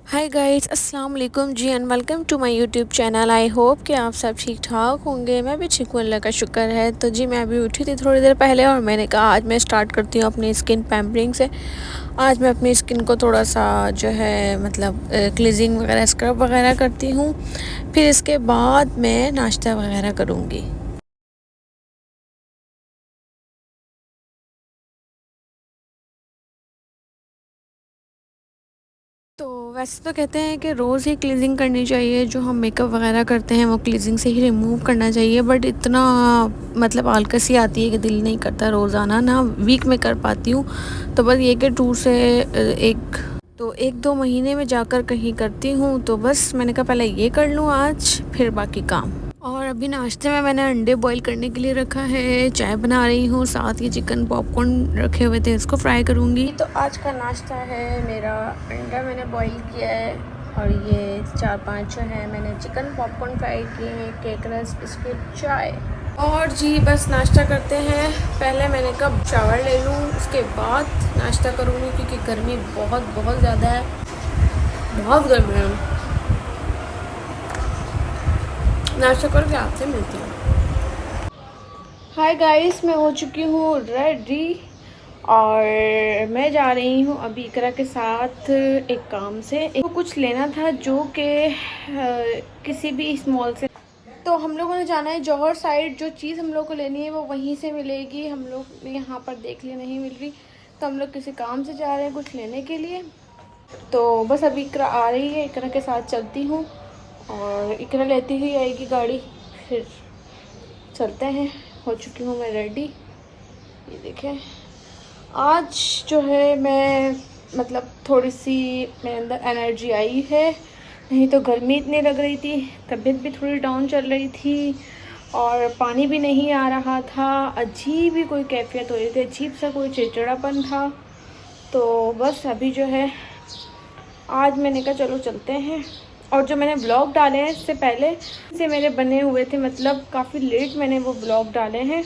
हाय guys, अस्सलाम वालेकुम जी and welcome to my YouTube channel. I hope कि आप सब ठीक ठाक होंगे। मैं भी ठीक हूँ, अल्लाह का शुक्र है। तो जी मैं अभी उठी थी थोड़ी देर पहले और मैंने कहा आज मैं स्टार्ट करती हूँ अपनी स्किन पैम्परिंग से। आज मैं अपनी स्किन को थोड़ा सा जो है मतलब क्लीजिंग वगैरह स्क्रब वगैरह करती हूँ। फिर इसके बाद मैं नाश्ता वगैरह करूँगी। तो वैसे तो कहते हैं कि रोज़ ही क्लीजिंग करनी चाहिए, जो हम मेकअप वगैरह करते हैं वो क्लीजिंग से ही रिमूव करना चाहिए। बट इतना मतलब आलकसी आती है कि दिल नहीं करता रोज़ाना ना, वीक में कर पाती हूँ। तो बस ये कि टू से एक दो महीने में जाकर कहीं करती हूँ। तो बस मैंने कहा पहले ये कर लूँ आज, फिर बाकी काम। और अभी नाश्ते में मैंने अंडे बॉईल करने के लिए रखा है, चाय बना रही हूँ, साथ ये चिकन पॉपकॉर्न रखे हुए थे, इसको फ्राई करूँगी। तो आज का नाश्ता है मेरा, अंडा मैंने बॉईल किया है और ये 4-5 जो है मैंने चिकन पॉपकॉर्न फ्राई किए हैं, केक रस, बिस्किट, चाय। और जी बस नाश्ता करते हैं। पहले मैंने कब शावर ले लूँ, उसके बाद नाश्ता करूँगी क्योंकि गर्मी बहुत बहुत ज़्यादा है, बहुत गर्मी है। नाश्ता करके आपसे मिलती हूँ। हाय गाइस, मैं हो चुकी हूँ रेडी और मैं जा रही हूँ अभी इकरा के साथ एक काम से। एक कुछ लेना था जो कि किसी भी इस मॉल से। तो हम लोगों ने जाना है जौहर साइड। जो चीज़ हम लोग को लेनी है वो वहीं से मिलेगी। हम लोग यहाँ पर देख लिया नहीं मिल रही, तो हम लोग किसी काम से जा रहे हैं कुछ लेने के लिए। तो बस अभी इकरा आ रही है, इकरा के साथ चलती हूँ और इकरा लेती हुई आएगी गाड़ी, फिर चलते हैं। हो चुकी हूँ मैं रेडी। ये देखें, आज जो है मैं मतलब थोड़ी सी मेरे अंदर एनर्जी आई है, नहीं तो गर्मी इतनी लग रही थी, तबीयत भी थोड़ी डाउन चल रही थी और पानी भी नहीं आ रहा था। अजीब ही कोई कैफियत हो रही थी, अजीब सा कोई चिड़चिड़ापन था। तो बस अभी जो है आज मैंने कहा चलो चलते हैं। और जो मैंने व्लॉग डाले हैं इससे पहले से मेरे बने हुए थे, मतलब काफ़ी लेट मैंने वो व्लॉग डाले हैं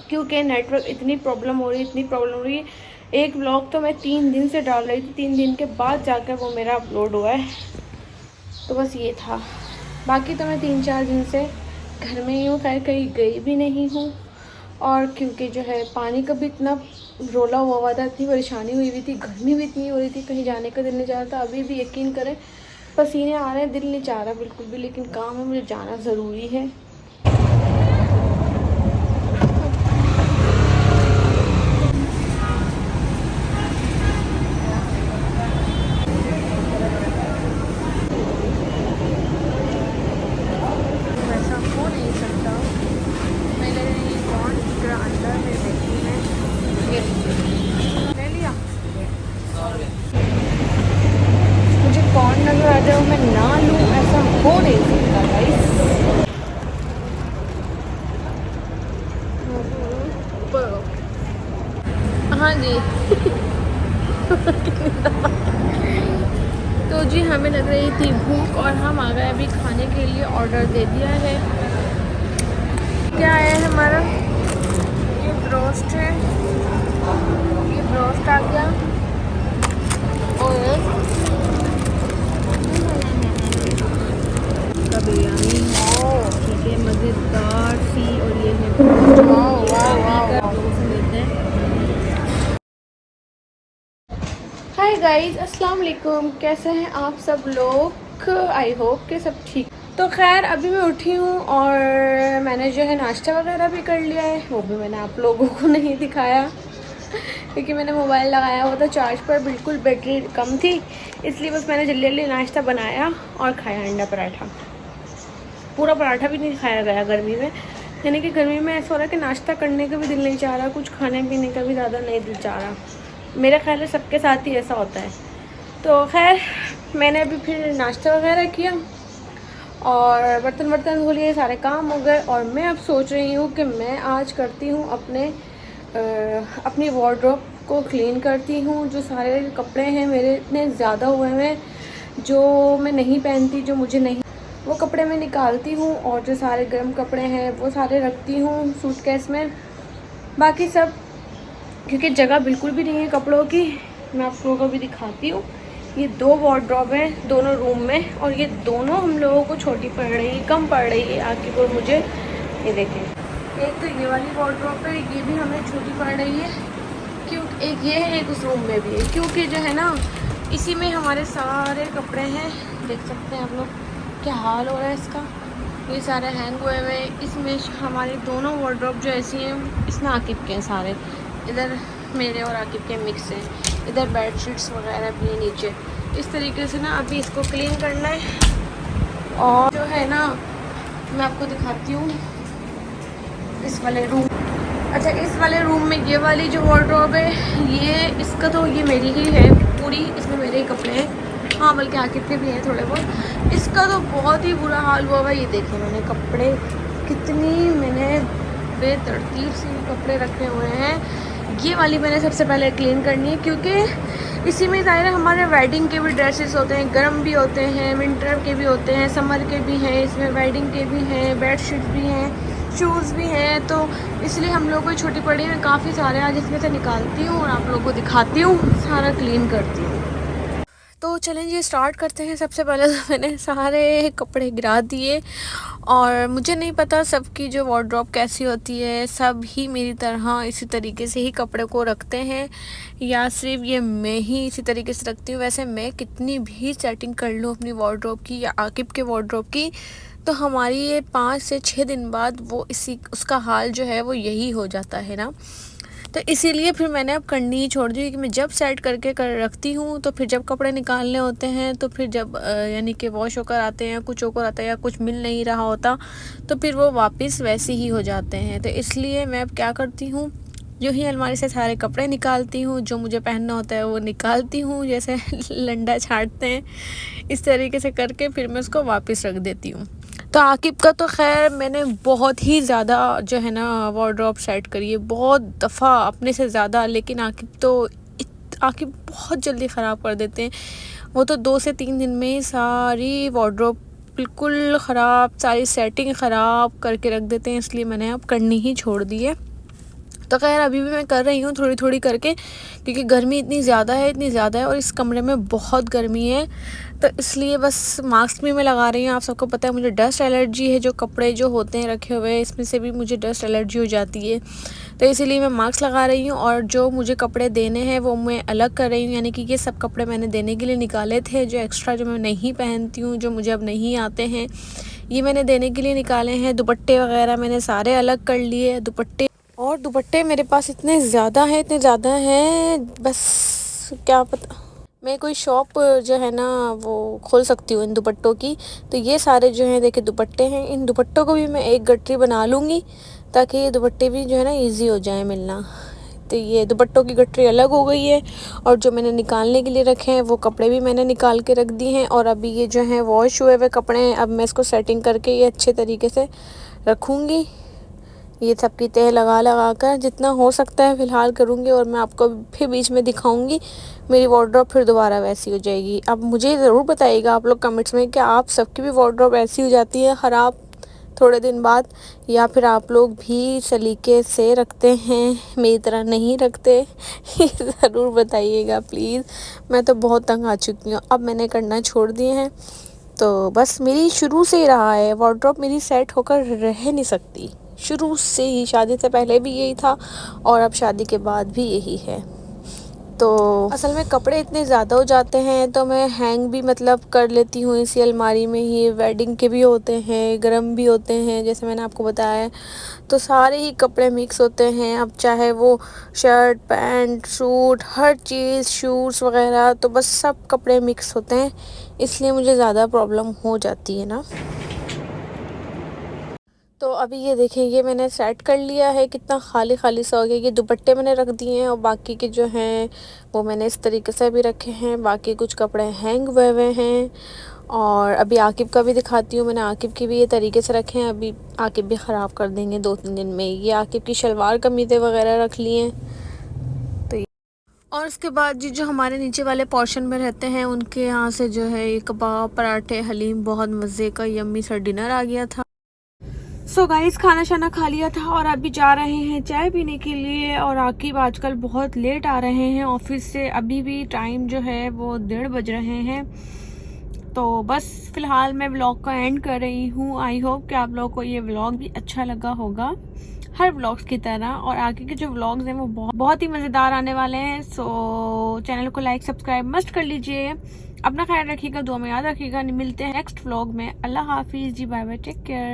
क्योंकि नेटवर्क इतनी प्रॉब्लम हो रही है। एक व्लॉग तो मैं 3 दिन से डाल रही थी, 3 दिन के बाद जाकर वो मेरा अपलोड हुआ है। तो बस ये था। बाकी तो मैं 3-4 दिन से घर में ही हूँ, खैर कहीं गई भी नहीं हूँ। और क्योंकि जो है पानी का भी इतना रोला हुआ था, इतनी परेशानी हुई थी, गर्मी भी इतनी हो रही थी, कहीं जाने का दिल नहीं चाह रहा था। अभी भी यकीन करें पसीने आ रहे हैं, दिल नहीं चाह रहा बिल्कुल भी, लेकिन काम है, मुझे जाना ज़रूरी है। वैसा हो नहीं सकता। मैंने ये कौन इकरा अंदर में बैठी है, ये ले लिया। मुझे कौन नज़र आ जाए मैं ना लूँ, ऐसा हो नहीं सकता गाइस। हाँ जी। तो जी हमें लग रही थी भूख और हम आ गए अभी खाने के लिए, ऑर्डर दे दिया है। क्या है हमारा, ये ब्रोस्ट है, ये ब्रोस्ट आ गया और का बिरयानी। ठीक है, मज़ेदार सी। और ये है ब्रोस्ट। आप लोगों से मिलते हैं। हाय गाइस, अस्सलाम वालेकुम। कैसे हैं आप सब लोग? आई होप कि सब ठीक। तो खैर अभी मैं उठी हूँ और मैंने जो है नाश्ता वगैरह भी कर लिया है, वो भी मैंने आप लोगों को नहीं दिखाया क्योंकि मैंने मोबाइल लगाया हुआ था चार्ज पर, बिल्कुल बैटरी कम थी, इसलिए बस मैंने जल्दी जल्दी नाश्ता बनाया और खाया अंडा पराठा। पूरा पराठा भी नहीं खाया गया गर्मी में, यानी कि गर्मी में ऐसा हो रहा है कि नाश्ता करने का भी दिल नहीं चाह रहा, कुछ खाने पीने का भी ज़्यादा नहीं दिल चाह रहा। मेरा ख्याल है सबके साथ ही ऐसा होता है। तो खैर मैंने अभी फिर नाश्ता वगैरह किया और बर्तन वर्तन धो लिए, सारे काम हो गए। और मैं अब सोच रही हूँ कि मैं आज करती हूँ अपनी वार्डरोब को क्लीन करती हूँ। जो सारे कपड़े हैं मेरे इतने ज़्यादा हुए हैं जो मैं नहीं पहनती, जो मुझे नहीं, वो कपड़े मैं निकालती हूँ और जो सारे गर्म कपड़े हैं वो सारे रखती हूँ सूटकेस में। बाकी सब, क्योंकि जगह बिल्कुल भी नहीं है कपड़ों की, मैं आप लोगों को भी दिखाती हूँ। ये 2 वार्डरोब हैं दोनों रूम में, और ये दोनों हम लोगों को छोटी पड़ रही है, कम पड़ रही है आकिब और मुझे। ये देखें, एक तो ये वाली वार्डरोब है, ये भी हमें छोटी पड़ रही है, क्योंकि एक ये है, एक उस रूम में भी है, क्योंकि जो है ना इसी में हमारे सारे कपड़े हैं। देख सकते हैं आप लोग क्या हाल हो रहा है इसका, ये सारे हैंग हुए हुए हैं। इसमें हमारी दोनों वार्डरोब जो ऐसी हैं, इसमें आकिब के हैं सारे, इधर मेरे और आकिब के मिक्स हैं, इधर बेडशीट्स वगैरह भी हैं नीचे। इस तरीके से ना अभी इसको क्लीन करना है। और जो है ना मैं आपको दिखाती हूँ इस वाले रूम। अच्छा, इस वाले रूम में ये वाली जो वार्डरोब है, ये इसका तो ये मेरी ही है पूरी, इसमें मेरे ही कपड़े हैं। हाँ, बल्कि आकिब के भी हैं थोड़े बहुत। इसका तो बहुत ही बुरा हाल हुआ हुआ। ये देखें मैंने कपड़े कितनी मैंने बेतरतीब से कपड़े रखे हुए हैं। ये वाली मैंने सबसे पहले क्लीन करनी है, क्योंकि इसी में ज़ाहिर है हमारे वेडिंग के भी ड्रेसेस होते हैं, गर्म भी होते हैं, विंटर के भी होते हैं, समर के भी हैं, इसमें वेडिंग के भी हैं, बेडशीट भी हैं, शूज़ भी हैं। तो इसलिए हम लोग को छोटी पड़ी में काफ़ी सारे आज इसमें से निकालती हूँ और आप लोगों को दिखाती हूँ, सारा क्लीन करती हूँ। तो चलें जी, स्टार्ट करते हैं। सबसे पहले तो मैंने सारे कपड़े गिरा दिए, और मुझे नहीं पता सबकी जो वार्डरोब कैसी होती है, सब ही मेरी तरह इसी तरीके से ही कपड़े को रखते हैं, या सिर्फ ये मैं ही इसी तरीके से रखती हूँ। वैसे मैं कितनी भी सेटिंग कर लूँ अपनी वार्डरोब की या आकिब के वार्डरोब की, तो हमारी ये 5 से 6 दिन बाद वो उसका हाल जो है वो यही हो जाता है ना। तो इसीलिए फिर मैंने अब करनी ही छोड़ दी, कि मैं जब सेट करके रखती हूँ, तो फिर जब कपड़े निकालने होते हैं, तो फिर जब यानी कि वॉश होकर आते हैं, कुछ होकर आता है या कुछ मिल नहीं रहा होता, तो फिर वो वापस वैसे ही हो जाते हैं। तो इसलिए मैं अब क्या करती हूँ, जो ही अलमारी से सारे कपड़े निकालती हूँ, जो मुझे पहनना होता है वो निकालती हूँ, जैसे लंडा छाँटते हैं, इस तरीके से करके फिर मैं उसको वापस रख देती हूँ। तो आकिब का तो खैर मैंने बहुत ही ज़्यादा जो है ना वार्डरोब सेट करी है, बहुत दफ़ा, अपने से ज़्यादा। लेकिन आकिब बहुत जल्दी ख़राब कर देते हैं। वो तो 2 से 3 दिन में ही सारी वार्डरोब बिल्कुल ख़राब, सारी सेटिंग ख़राब करके रख देते हैं, इसलिए मैंने अब करनी ही छोड़ दी है। तो खैर अभी भी मैं कर रही हूँ थोड़ी थोड़ी करके, क्योंकि गर्मी इतनी ज़्यादा है और इस कमरे में बहुत गर्मी है, तो इसलिए बस मास्क भी मैं लगा रही हूँ। आप सबको पता है मुझे डस्ट एलर्जी है, जो कपड़े जो होते हैं रखे हुए हैं इसमें से भी मुझे डस्ट एलर्जी हो जाती है, तो इसीलिए मैं मास्क लगा रही हूँ। और जो मुझे कपड़े देने हैं वो मैं अलग कर रही हूँ, यानी कि ये सब कपड़े मैंने देने के लिए निकाले थे, जो एक्स्ट्रा जो मैं नहीं पहनती हूँ, जो मुझे अब नहीं आते हैं, ये मैंने देने के लिए निकाले हैं। दुपट्टे वगैरह मैंने सारे अलग कर लिए। दुपट्टे मेरे पास इतने ज़्यादा हैं, बस क्या पता मैं कोई शॉप जो है ना वो खोल सकती हूँ इन दुपट्टों की। तो ये सारे जो हैं देखिए दुपट्टे हैं, इन दुपट्टों को भी मैं एक गठरी बना लूँगी, ताकि ये दुपट्टे भी जो है ना ईजी हो जाए मिलना। तो ये दुपट्टों की गठरी अलग हो गई है, और जो मैंने निकालने के लिए रखे हैं वो कपड़े भी मैंने निकाल के रख दिए हैं। और अभी ये जो हैं वॉश हुए हुए कपड़े हैं, अब मैं इसको सेटिंग करके ये अच्छे तरीके से रखूँगी। ये सबकी तह लगा कर जितना हो सकता है फ़िलहाल करूँगी, और मैं आपको फिर बीच में दिखाऊँगी। मेरी वार्डरोब फिर दोबारा वैसी हो जाएगी। अब मुझे ज़रूर बताइएगा आप लोग कमेंट्स में कि आप सबकी भी वार्डरोब ऐसी हो जाती है ख़राब थोड़े दिन बाद, या फिर आप लोग भी सलीके से रखते हैं, मेरी तरह नहीं रखते। ये ज़रूर बताइएगा प्लीज़। मैं तो बहुत तंग आ चुकी हूँ, अब मैंने करना छोड़ दिए हैं। तो बस मेरी शुरू से ही रहा है, वार्डरोब मेरी सेट होकर रह नहीं सकती, शुरू से ही। शादी से पहले भी यही था और अब शादी के बाद भी यही है। तो असल में कपड़े इतने ज़्यादा हो जाते हैं, तो मैं हैंग भी मतलब कर लेती हूँ इसी अलमारी में ही। वेडिंग के भी होते हैं, गरम भी होते हैं, जैसे मैंने आपको बताया है। तो सारे ही कपड़े मिक्स होते हैं, अब चाहे वो शर्ट, पैंट, सूट, हर चीज़, शूज़ वगैरह, तो बस सब कपड़े मिक्स होते हैं, इसलिए मुझे ज़्यादा प्रॉब्लम हो जाती है ना। तो अभी ये देखें, ये मैंने सेट कर लिया है, कितना खाली खाली सा हो गया। ये दुपट्टे मैंने रख दिए हैं, और बाकी के जो हैं वो मैंने इस तरीके से भी रखे हैं। बाकी कुछ कपड़े हैंग हुए हुए हैं। और अभी आकिब का भी दिखाती हूँ, मैंने आकिब की भी ये तरीके से रखे हैं। अभी आकिब भी ख़राब कर देंगे 2-3 दिन में। ये आकिब की शलवार कमीज़ें वगैरह रख लिए हैं। तो और उसके बाद जी जो हमारे नीचे वाले पोर्शन में रहते हैं, उनके यहाँ से जो है ये कबाब, पराठे, हलीम, बहुत मज़े का यम्मी सा डिनर आ गया था। सो गाइस खाना शाना खा लिया था और अभी जा रहे हैं चाय पीने के लिए। और आकिब आजकल बहुत लेट आ रहे हैं ऑफिस से, अभी भी टाइम जो है वो 1:30 बज रहे हैं। तो बस फिलहाल मैं व्लॉग का एंड कर रही हूँ। आई होप कि आप लोगों को ये व्लॉग भी अच्छा लगा होगा हर व्लॉग्स की तरह, और आगे के जो व्लॉग्स हैं वो बहुत ही मज़ेदार आने वाले हैं। सो चैनल को लाइक सब्सक्राइब मस्ट कर लीजिए। अपना ख्याल रखिएगा, दुआ में याद रखिएगा। मिलते हैं नेक्स्ट व्लॉग में। अल्लाह हाफिज़ जी, बाय बाय, टेक केयर।